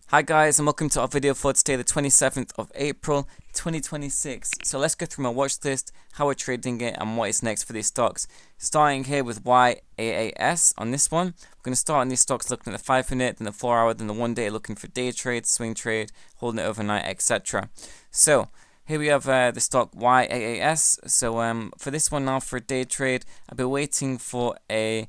Hi guys, and welcome to our video for today, the 27th of April 2026. So let's go through my watch list, how we're trading it, and what is next for these stocks. Starting here with YAAS on this one. We're going to start on these stocks looking at the 5-minute, then the 4-hour, then the 1-day, looking for day trade, swing trade, holding it overnight, etc. So here we have the stock YAAS. So for this one now, for a day trade, I'll be waiting for a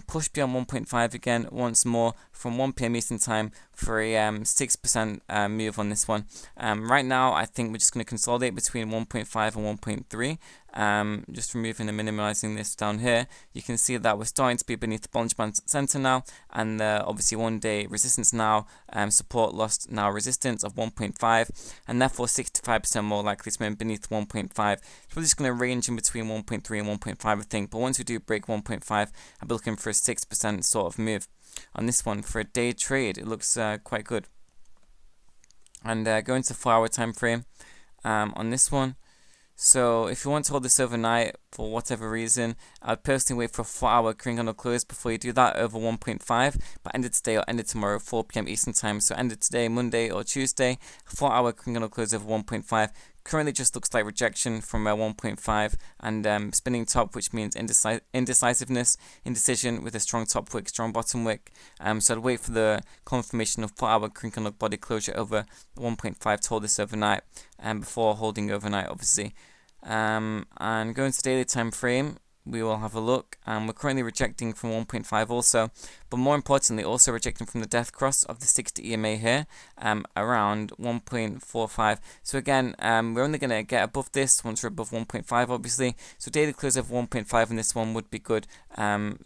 push beyond 1.5 again once more from 1 p.m. Eastern time for a 6% move on this one. Right now, I think we're just going to consolidate between 1.5 and 1.3. Just removing and minimizing this down here, you can see that we're starting to be beneath the Bollinger Band center now, and obviously 1-day resistance now, support lost now, resistance of 1.5, and therefore 65% more likely to be beneath 1.5. So we're just going to range in between 1.3 and 1.5, I think. But once we do break 1.5, I'll be looking for a 6% sort of move on this one for a day trade. It looks quite good. And going to 4-hour time frame on this one. So if you want to hold this overnight for whatever reason, I'd personally wait for a 4-hour candle close before you do that over 1.5, but end it today or end it tomorrow 4 p.m. Eastern time. So end it today, Monday or Tuesday, 4-hour candle close over 1.5. Currently just looks like rejection from 1.5 and spinning top, which means indecisiveness, indecision with a strong top wick, strong bottom wick. So I'd wait for the confirmation of 4-hour candle body closure over 1.5 to hold this overnight, before holding overnight, obviously. And going to daily time frame, we will have a look. We're currently rejecting from 1.5 also, but more importantly also rejecting from the death cross of the 60 EMA here, around 1.45. So again, we're only going to get above this once we're above 1.5, obviously. So daily close of 1.5 in this one would be good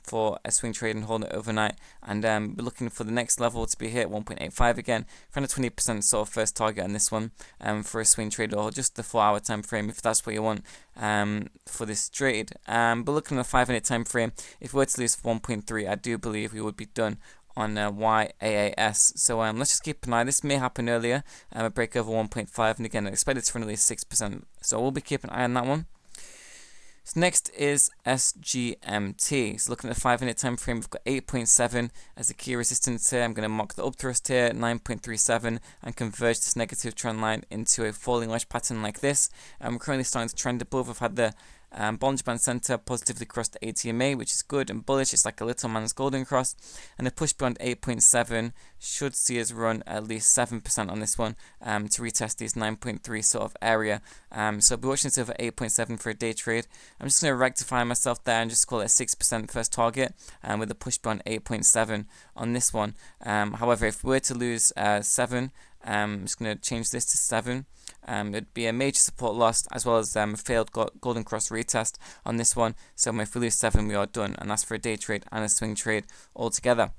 for a swing trade and hold it overnight. And we're looking for the next level to be hit, 1.85 again, for a 20% sort of first target on this one, for a swing trade, or just the 4-hour time frame if that's what you want for this trade. But looking at the 5-minute time frame, if we were to lose 1.3, I do believe we would be done on YAAS. So let's just keep an eye. This may happen earlier, a break over 1.5, and again I expect it to run at least 6%. So we'll be keeping an eye on that one. So next is SGMT. So looking at the 5-minute time frame, we've got 8.7 as a key resistance here. I'm going to mark the up thrust here, 9.37, and converge this negative trend line into a falling wedge pattern like this. We're currently starting to trend above. I've had the Bollinger Band center positively crossed the ATMA, which is good and bullish. It's like a little man's golden cross, and a push beyond 8.7 should see us run at least 7% on this one, to retest these 9.3 sort of area. So I'll be watching this over 8.7 for a day trade. I'm just going to rectify myself there and just call it a 6% first target, with a push beyond 8.7 on this one. However, if we were to lose 7, I'm just going to change this to 7. It'd be a major support lost, as well as a failed golden cross retest on this one. So if we lose 7, we are done, and that's for a day trade and a swing trade altogether.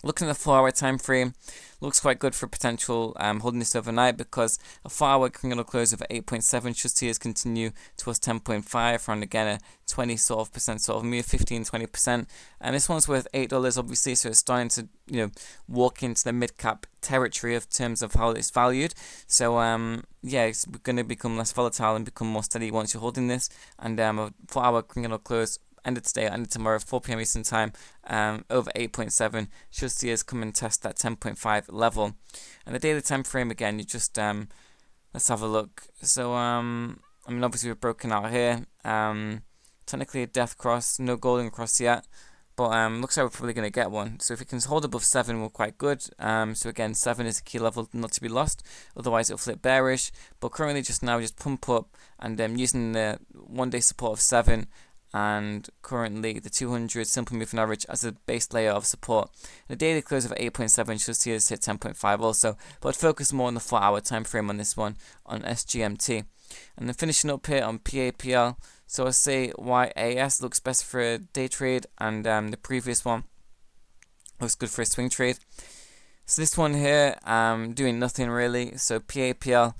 Looking at the 4-hour time frame, looks quite good for potential holding this overnight, because a 4-hour candle close of 8.7 should see us continue towards 10.5, around again a 20% sort of move, 15-20%. And this one's worth $8, obviously, so it's starting to walk into the mid-cap territory of terms of how it's valued. So yeah, it's going to become less volatile and become more steady once you're holding this. And a 4-hour candle close end of today, end of tomorrow, 4 p.m. Eastern time, over 8.7 should see us come and test that 10.5 level. And the daily time frame again, you just let's have a look. So I mean, obviously we've broken out here. Technically a death cross, no golden cross yet, but looks like we're probably going to get one. So if we can hold above 7, we're quite good. So again, 7 is a key level not to be lost, otherwise it'll flip bearish. But currently just now, just pump up and using the 1-day support of 7, and currently the 200 simple moving average as a base layer of support. The daily close of 8.7 should see us hit 10.5 also, but focus more on the 4-hour time frame on this one, on SGMT. And then finishing up here on PAPL, so I say YAAS looks best for a day trade, and the previous one looks good for a swing trade. So this one here, doing nothing really. So PAPL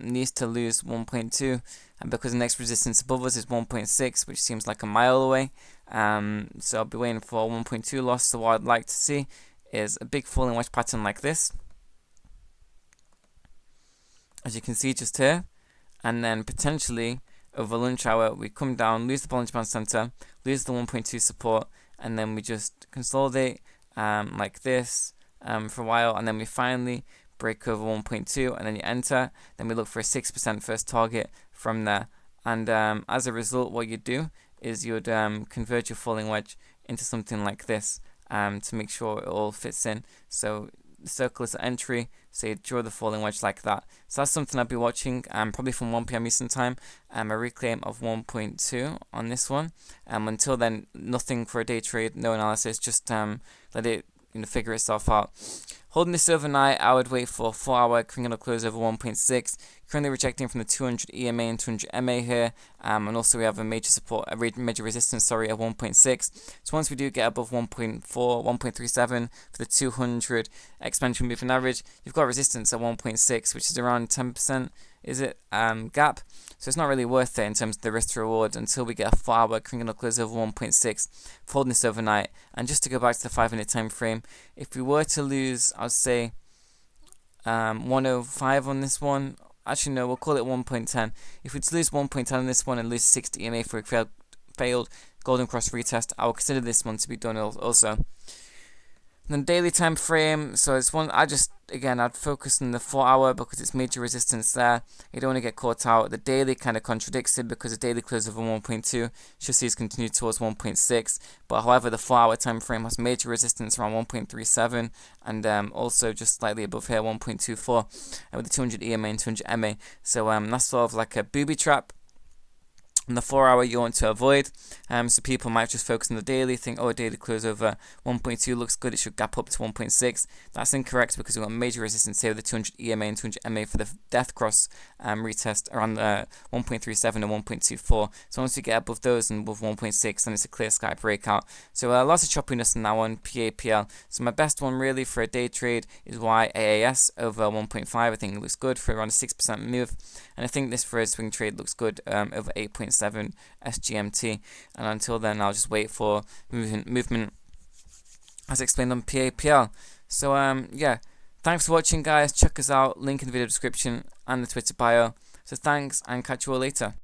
needs to lose 1.2, and because the next resistance above us is 1.6, which seems like a mile away, so I'll be waiting for 1.2 loss. So what I'd like to see is a big falling wedge pattern like this, as you can see just here, and then potentially over lunch hour we come down, lose the Bollinger Band center, lose the 1.2 support, and then we just consolidate like this, for a while, and then we finally break over 1.2, and then you enter. Then we look for a 6% first target from there, and as a result, what you do is you would convert your falling wedge into something like this to make sure it all fits in. So the circle is the entry, so you draw the falling wedge like that. So that's something I'll be watching probably from 1 p.m. Eastern time. A reclaim of 1.2 on this one. Until then, nothing for a day trade, no analysis, just let it figure itself out. Holding this overnight, I would wait for 4-hour criminal close over 1.6. Currently rejecting from the 200 EMA and 200 MA here, and also we have a major support, major resistance, at 1.6. So once we do get above 1.4, 1.37 for the 200 exponential moving average, you've got resistance at 1.6, which is around 10%. Is it gap? So it's not really worth it in terms of the risk to reward until we get a 4-hour criminal close over 1.6 for holding this overnight. And just to go back to the 5-minute time frame, if we were to lose, I'd say 105 on this one. Actually, no, we'll call it 1.10. If we lose 1.10 on this one and lose 60 EMA for a failed golden cross retest, I will consider this one to be done also. And then daily time frame, so it's one I'd focus on the 4-hour because it's major resistance there. You don't want to get caught out. The daily kind of contradicts it because the daily close over 1.2 should see us continue towards 1.6. But however, the 4-hour time frame has major resistance around 1.37 and also just slightly above here 1.24 with the 200 EMA and 200 MA. So that's sort of like a booby trap. And the 4-hour you want to avoid. So people might just focus on the daily, think, oh, a daily close over 1.2 looks good, it should gap up to 1.6. That's incorrect because we've got major resistance here with the 200 EMA and 200 MA for the death cross retest around 1.37 and 1.24. So once we get above those and above 1.6, then it's a clear sky breakout. So lots of choppiness in that one, PAPL. So my best one really for a day trade is YAAS over 1.5. I think it looks good for around a 6% move. And I think this for a swing trade looks good over 8.7 SGMT, and until then I'll just wait for movement as explained on PAPL. So yeah, thanks for watching guys, check us out, link in the video description and the Twitter bio. So thanks and catch you all later.